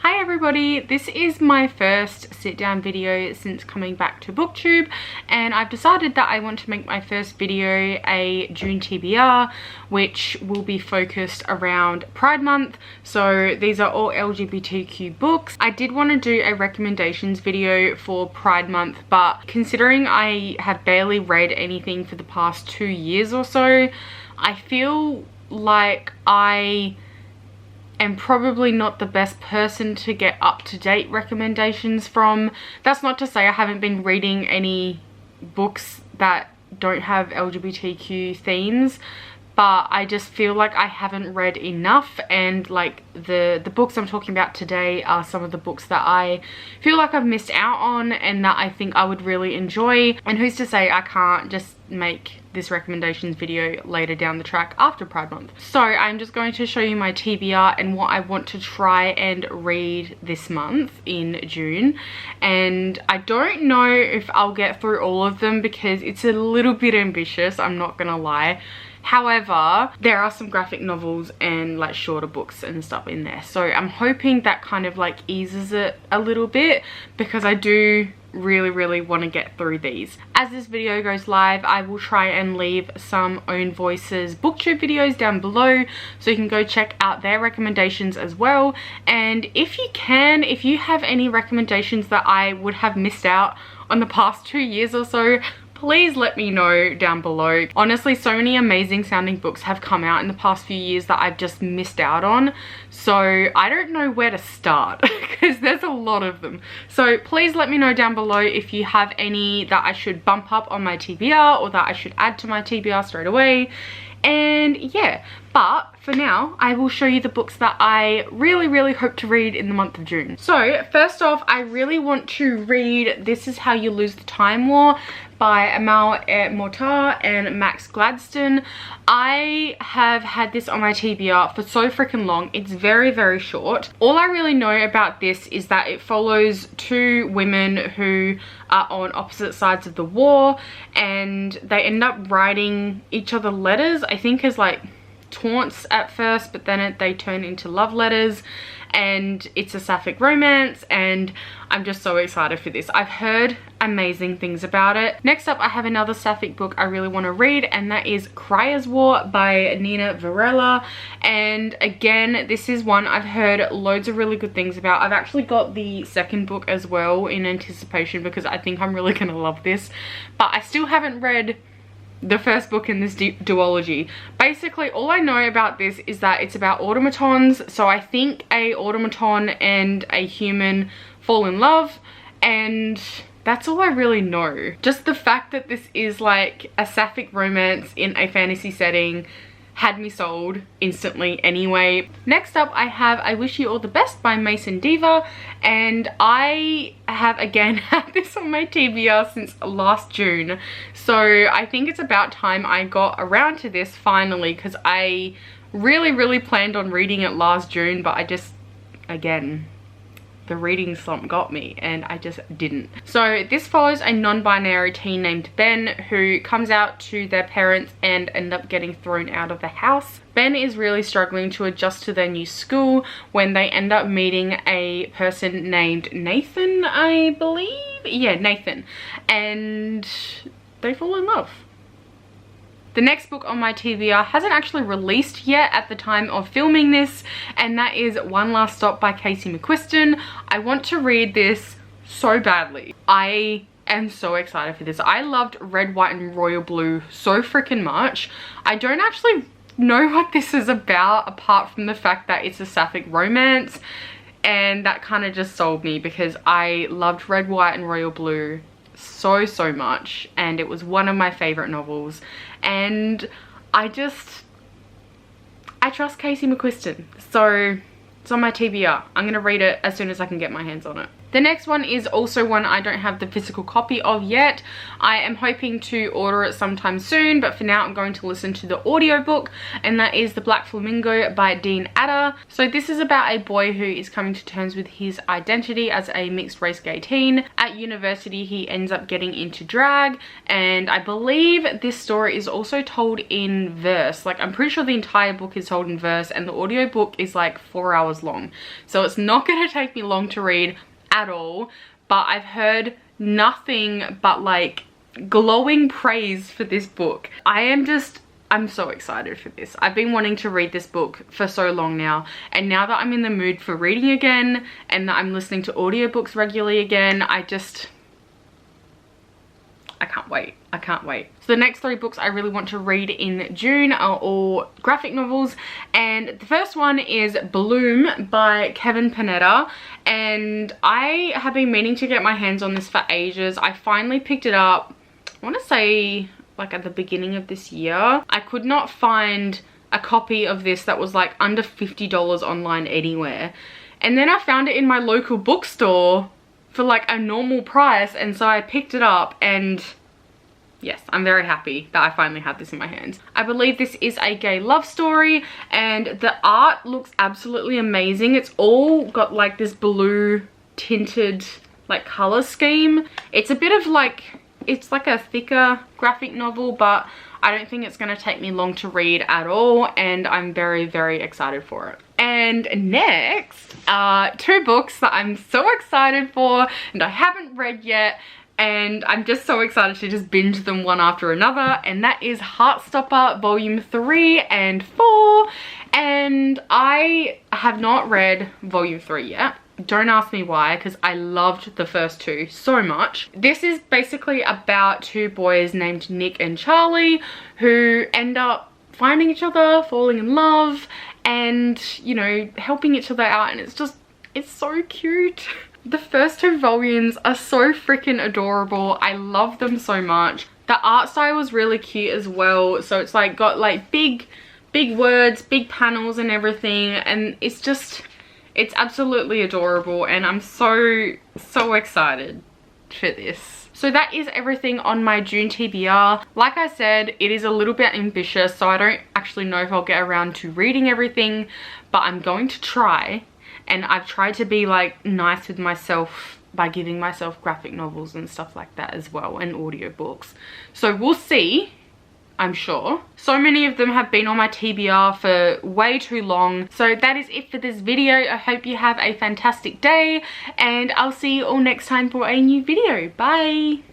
Hi everybody, this is my first sit down video since coming back to booktube, and I've decided that I want to make my first video a June TBR, which will be focused around Pride Month. So these are all LGBTQ books. I did want to do a recommendations video for Pride Month, but considering I have barely read anything for the past 2 years or so, I feel like I am probably not the best person to get up-to-date recommendations from. That's not to say I haven't been reading any books that don't have LGBTQ themes, but I just feel like I haven't read enough, and like the books I'm talking about today are some of the books that I feel like I've missed out on and that I think I would really enjoy. And who's to say I can't just make this recommendations video later down the track after Pride Month. So I'm just going to show you my TBR and what I want to try and read this month in June. And I don't know if I'll get through all of them because it's a little bit ambitious, I'm not gonna lie. However, there are some graphic novels and like shorter books and stuff in there, so I'm hoping that kind of like eases it a little bit, because I do really want to get through these. As this video goes live, I will try and leave some Own Voices booktube videos down below, so you can go check out their recommendations as well. And if you have any recommendations that I would have missed out on the past 2 years or so, please let me know down below. Honestly, so many amazing sounding books have come out in the past few years that I've just missed out on. So I don't know where to start because there's a lot of them. So please let me know down below if you have any that I should bump up on my TBR or that I should add to my TBR straight away. And yeah, but for now I will show you the books that I really hope to read in the month of June. So first off, I really want to read This Is How You Lose the Time War by Amal Mortar and Max Gladstone. I have had this on my TBR for so freaking long. It's very short. All I really know about this is that it follows two women who are on opposite sides of the war, and they end up writing each other letters, I think as like taunts at first, but then they turn into love letters, and it's a sapphic romance, and I'm just so excited for this. I've heard amazing things about it. Next up, I have another sapphic book I really want to read, and that is Criers War by Nina Varela. And again, this is one I've heard loads of really good things about. I've actually got the second book as well in anticipation because I think I'm really gonna love this, but I still haven't read the first book in this duology. Basically, all I know about this is that it's about automatons. So I think a automaton and a human fall in love, and that's all I really know. Just the fact that this is like a sapphic romance in a fantasy setting had me sold instantly anyway. Next up, I have I Wish You All the Best by Mason Diva, and I have again had this on my TBR since last June, so I think it's about time I got around to this finally, because I really planned on reading it last June, but I just, again, the reading slump got me and I just didn't. So this follows a non-binary teen named Ben who comes out to their parents and end up getting thrown out of the house. Ben is really struggling to adjust to their new school when they end up meeting a person named Nathan, I believe. Yeah, Nathan. And they fall in love. The next book on my TBR hasn't actually released yet at the time of filming this, and that is One Last Stop by Casey McQuiston. I want to read this so badly. I am so excited for this. I loved Red, White and Royal Blue so freaking much. I don't actually know what this is about apart from the fact that it's a sapphic romance, and that kind of just sold me because I loved Red, White and Royal Blue so much, and it was one of my favorite novels, and I trust Casey McQuiston, so it's on my TBR. I'm gonna read it as soon as I can get my hands on it. The next one is also one I don't have the physical copy of yet. I am hoping to order it sometime soon, but for now I'm going to listen to the audiobook, and that is The Black Flamingo by Dean Atta. So this is about a boy who is coming to terms with his identity as a mixed race gay teen. At university he ends up getting into drag, and I believe this story is also told in verse. Like, I'm pretty sure the entire book is told in verse, and the audiobook is like 4 hours long. So it's not going to take me long to read at all, but I've heard nothing but like glowing praise for this book. I'm so excited for this. I've been wanting to read this book for so long now, and now that I'm in the mood for reading again and that I'm listening to audiobooks regularly again, I can't wait. I can't wait. So the next 3 books I really want to read in June are all graphic novels, and the first one is Bloom by Kevin Panetta, and I have been meaning to get my hands on this for ages. I finally picked it up, I want to say like at the beginning of this year. I could not find a copy of this that was like under $50 online anywhere, and then I found it in my local bookstore for like a normal price, and so I picked it up, and yes, I'm very happy that I finally have this in my hands. I believe this is a gay love story, and the art looks absolutely amazing. It's all got like this blue tinted like color scheme. It's a bit of like, it's like a thicker graphic novel, but I don't think it's going to take me long to read at all, and I'm very, very excited for it. And next are 2 books that I'm so excited for and I haven't read yet, and I'm just so excited to just binge them one after another, and that is Heartstopper Volume 3 and 4, and I have not read Volume 3 yet. Don't ask me why, because I loved the first 2 so much. This is basically about 2 boys named Nick and Charlie who end up finding each other, falling in love, and, you know, helping each other out, and it's so cute. The first 2 volumes are so freaking adorable. I love them so much. The art style was really cute as well, so it's like got like big words, big panels and everything, and it's absolutely adorable, and I'm so excited for this. So that is everything on my June TBR. Like I said, it is a little bit ambitious, so I don't actually know if I'll get around to reading everything, but I'm going to try. And I've tried to be like nice with myself by giving myself graphic novels and stuff like that as well, and audiobooks. So we'll see, I'm sure. So many of them have been on my TBR for way too long. So that is it for this video. I hope you have a fantastic day, and I'll see you all next time for a new video. Bye!